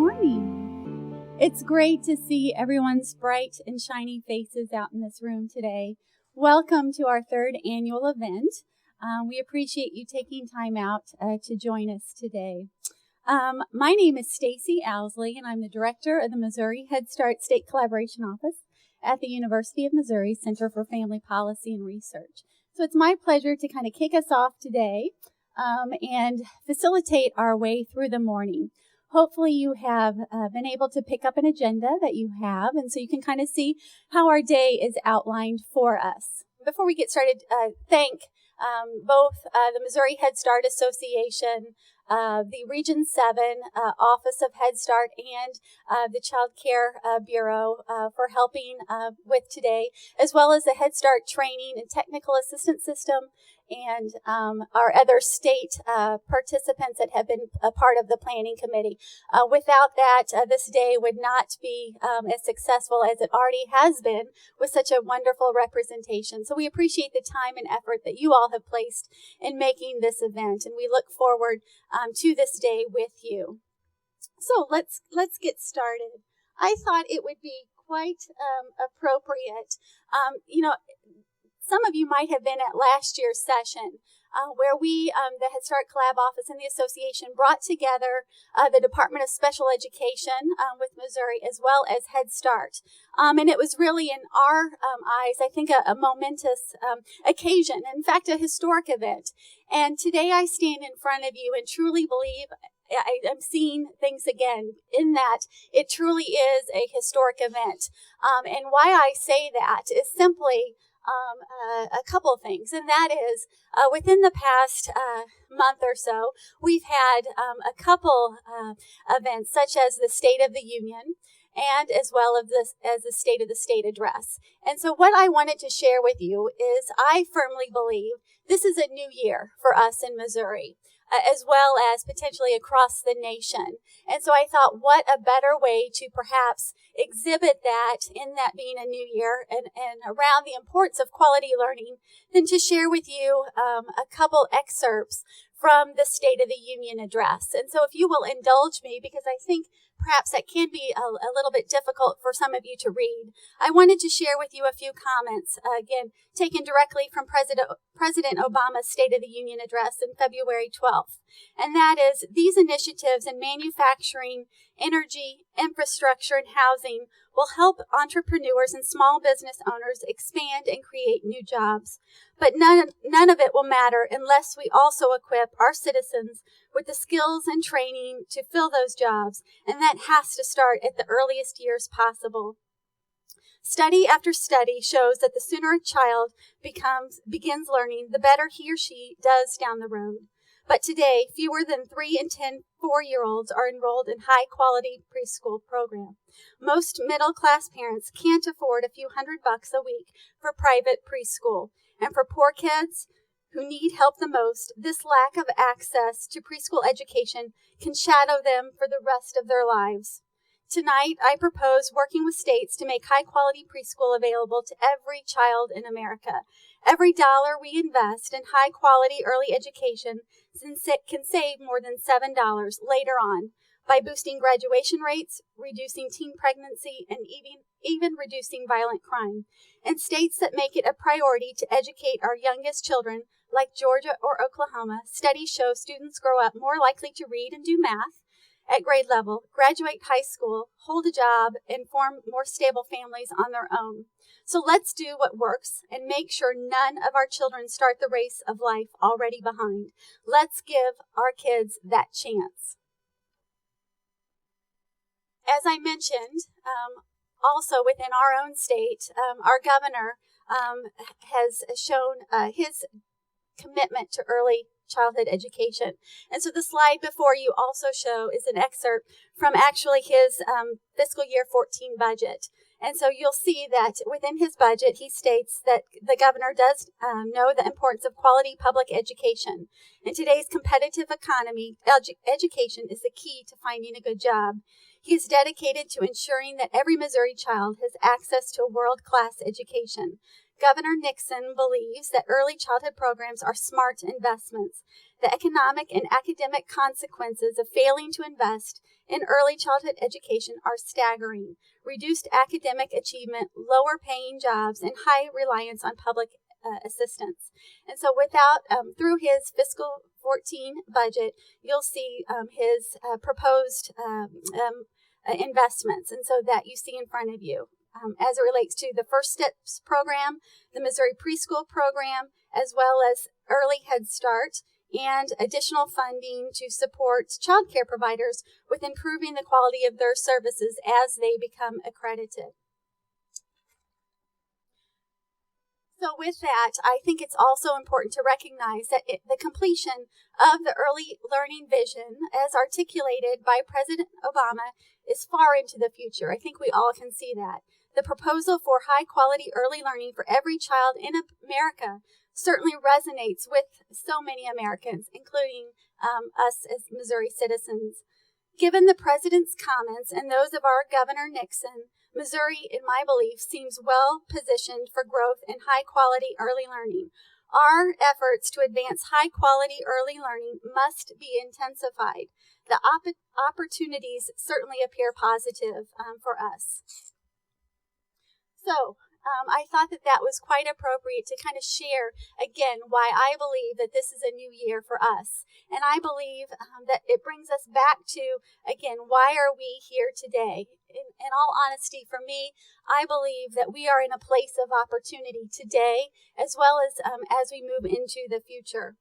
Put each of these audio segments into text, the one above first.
morning. It's great to see everyone's bright and shiny faces out in this room today. Welcome to our third annual event. We appreciate you taking time out to join us today. My name is Stacey, Owsley, and I'm the director of the Missouri Head Start State Collaboration Office at the University of Missouri Center for Family Policy and Research. So it's my pleasure to kind of kick us off today and facilitate our way through the morning. Hopefully you have been able to pick up an agenda that you have, and so you can kind of see how our day is outlined for us. Before we get started, thank both the Missouri Head Start Association, the Region 7 Office of Head Start, and the Child Care Bureau for helping with today, as well as the Head Start Training and Technical Assistance System, and our other state participants that have been a part of the planning committee. Without that, this day would not be as successful as it already has been with such a wonderful representation. So we appreciate the time and effort that you all have placed in making this event, and we look forward to this day with you. So let's get started. I thought it would be quite appropriate. Some of you might have been at last year's session where we, the Head Start Collab Office and the association, brought together the Department of Special Education with Missouri as well as Head Start. And it was really, in our eyes, I think a momentous occasion, in fact, a historic event. And today I stand in front of you and truly believe I'm seeing things again in that it truly is a historic event. And why I say that is simply a couple of things, and that is within the past month or so, we've had a couple events such as the State of the Union and as well as the State of the State address. And so what I wanted to share with you is I firmly believe this is a new year for us in Missouri, as well as potentially across the nation. And so I thought, what a better way to perhaps exhibit that in that being a new year and around the importance of quality learning than to share with you a couple excerpts from the State of the Union address. And so if you will indulge me, because I think perhaps that can be a little bit difficult for some of you to read, I wanted to share with you a few comments, again, taken directly from President Obama's State of the Union address in February 12th. And that is, these initiatives in manufacturing, energy, infrastructure, and housing will help entrepreneurs and small business owners expand and create new jobs. But none of it will matter unless we also equip our citizens with the skills and training to fill those jobs, and that has to start at the earliest years possible. Study after study shows that the sooner a child begins learning, the better he or she does down the road. But today, fewer than 3 in 10 4-year-olds are enrolled in high-quality preschool program. Most middle-class parents can't afford a few $100 a week for private preschool. And for poor kids who need help the most, this lack of access to preschool education can shadow them for the rest of their lives. Tonight, I propose working with states to make high-quality preschool available to every child in America. Every dollar we invest in high-quality early education can save more than $7 later on by boosting graduation rates, reducing teen pregnancy, and even reducing violent crime. In states that make it a priority to educate our youngest children, like Georgia or Oklahoma, studies show students grow up more likely to read and do math at grade level, graduate high school, hold a job, and form more stable families on their own. So let's do what works and make sure none of our children start the race of life already behind. Let's give our kids that chance. As I mentioned, also within our own state, our governor has shown his commitment to early childhood education. And so the slide before you also show is an excerpt from actually his fiscal year 14 budget. And so you'll see that within his budget, he states that the governor does know the importance of quality public education. In today's competitive economy, education is the key to finding a good job. He is dedicated to ensuring that every Missouri child has access to a world-class education. Governor Nixon believes that early childhood programs are smart investments. The economic and academic consequences of failing to invest in early childhood education are staggering. Reduced academic achievement, lower paying jobs, and high reliance on public assistance. And so through his fiscal 14 budget, you'll see his proposed investments, and so that you see in front of you. As it relates to the First Steps program, the Missouri Preschool program, as well as Early Head Start, and additional funding to support child care providers with improving the quality of their services as they become accredited. So with that, I think it's also important to recognize that the completion of the early learning vision, as articulated by President Obama, is far into the future. I think we all can see that. The proposal for high-quality early learning for every child in America certainly resonates with so many Americans, including us as Missouri citizens. Given the President's comments and those of our Governor Nixon, Missouri, in my belief, seems well positioned for growth in high-quality early learning. Our efforts to advance high-quality early learning must be intensified. The opportunities certainly appear positive for us. So, I thought that was quite appropriate to kind of share, again, why I believe that this is a new year for us. And I believe that it brings us back to, again, why are we here today? In all honesty, for me, I believe that we are in a place of opportunity today, as well as we move into the future.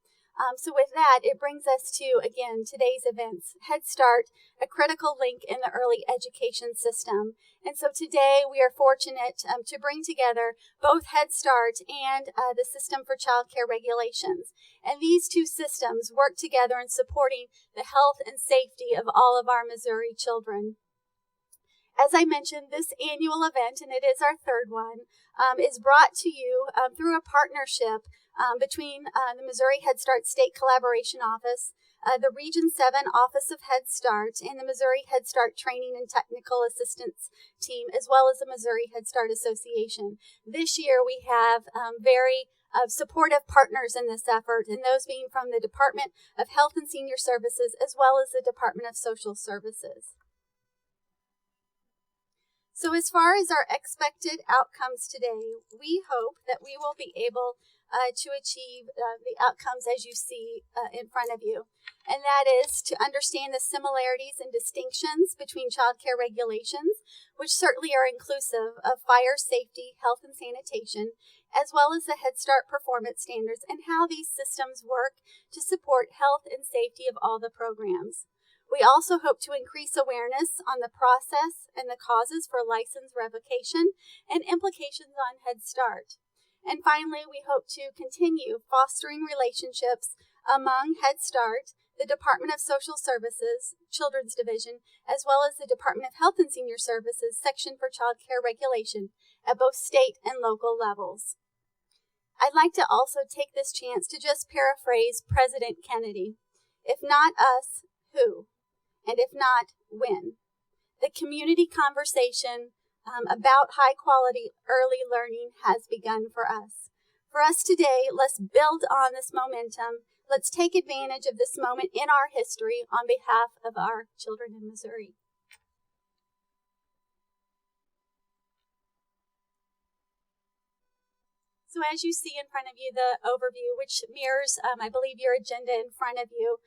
So with that, it brings us to, again, today's events. Head Start, a critical link in the early education system. And so today we are fortunate to bring together both Head Start and the System for Child Care Regulations. And these two systems work together in supporting the health and safety of all of our Missouri children. As I mentioned, this annual event, and it is our third one, is brought to you through a partnership between the Missouri Head Start State Collaboration Office, the Region 7 Office of Head Start, and the Missouri Head Start Training and Technical Assistance Team, as well as the Missouri Head Start Association. This year we have very supportive partners in this effort, and those being from the Department of Health and Senior Services, as well as the Department of Social Services. So as far as our expected outcomes today, we hope that we will be able to achieve the outcomes as you see in front of you. And that is to understand the similarities and distinctions between child care regulations, which certainly are inclusive of fire safety, health and sanitation, as well as the Head Start performance standards and how these systems work to support health and safety of all the programs. We also hope to increase awareness on the process and the causes for license revocation and implications on Head Start. And finally, we hope to continue fostering relationships among Head Start, the Department of Social Services, Children's Division, as well as the Department of Health and Senior Services, Section for Child Care Regulation, at both state and local levels. I'd like to also take this chance to just paraphrase President Kennedy. If not us, who? And if not, when? The community conversation about high-quality early learning has begun for us. For us today, let's build on this momentum. Let's take advantage of this moment in our history on behalf of our children in Missouri. So as you see in front of you, the overview, which mirrors, I believe, your agenda in front of you.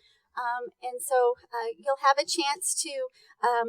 And so you'll have a chance to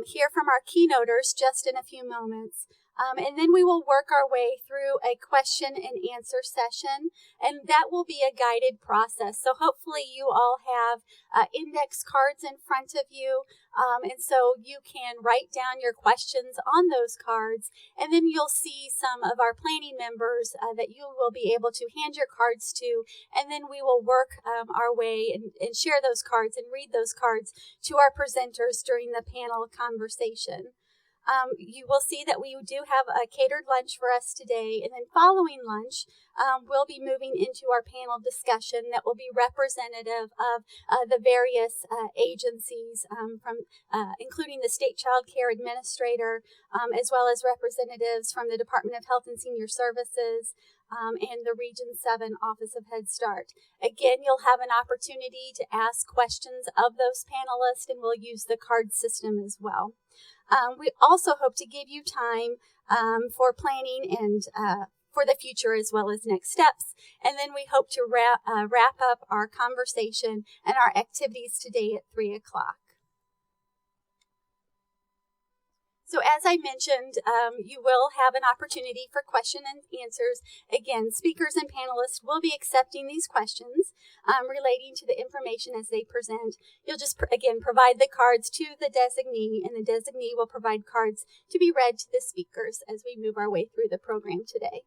hear from our keynoters just in a few moments. And then we will work our way through a question and answer session, and that will be a guided process. So hopefully you all have index cards in front of you, and so you can write down your questions on those cards, and then you'll see some of our planning members that you will be able to hand your cards to, and then we will work our way and share those cards and read those cards to our presenters during the panel conversation. You will see that we do have a catered lunch for us today, and then following lunch, we'll be moving into our panel discussion that will be representative of the various agencies, including the State Child Care Administrator, as well as representatives from the Department of Health and Senior Services, and the Region 7 Office of Head Start. Again, you'll have an opportunity to ask questions of those panelists, and we'll use the card system as well. We also hope to give you time for planning and for the future as well as next steps. And then we hope to wrap up our conversation and our activities today at 3 o'clock. So as I mentioned, you will have an opportunity for question and answers. Again, speakers and panelists will be accepting these questions relating to the information as they present. You'll just, again, provide the cards to the designee, and the designee will provide cards to be read to the speakers as we move our way through the program today.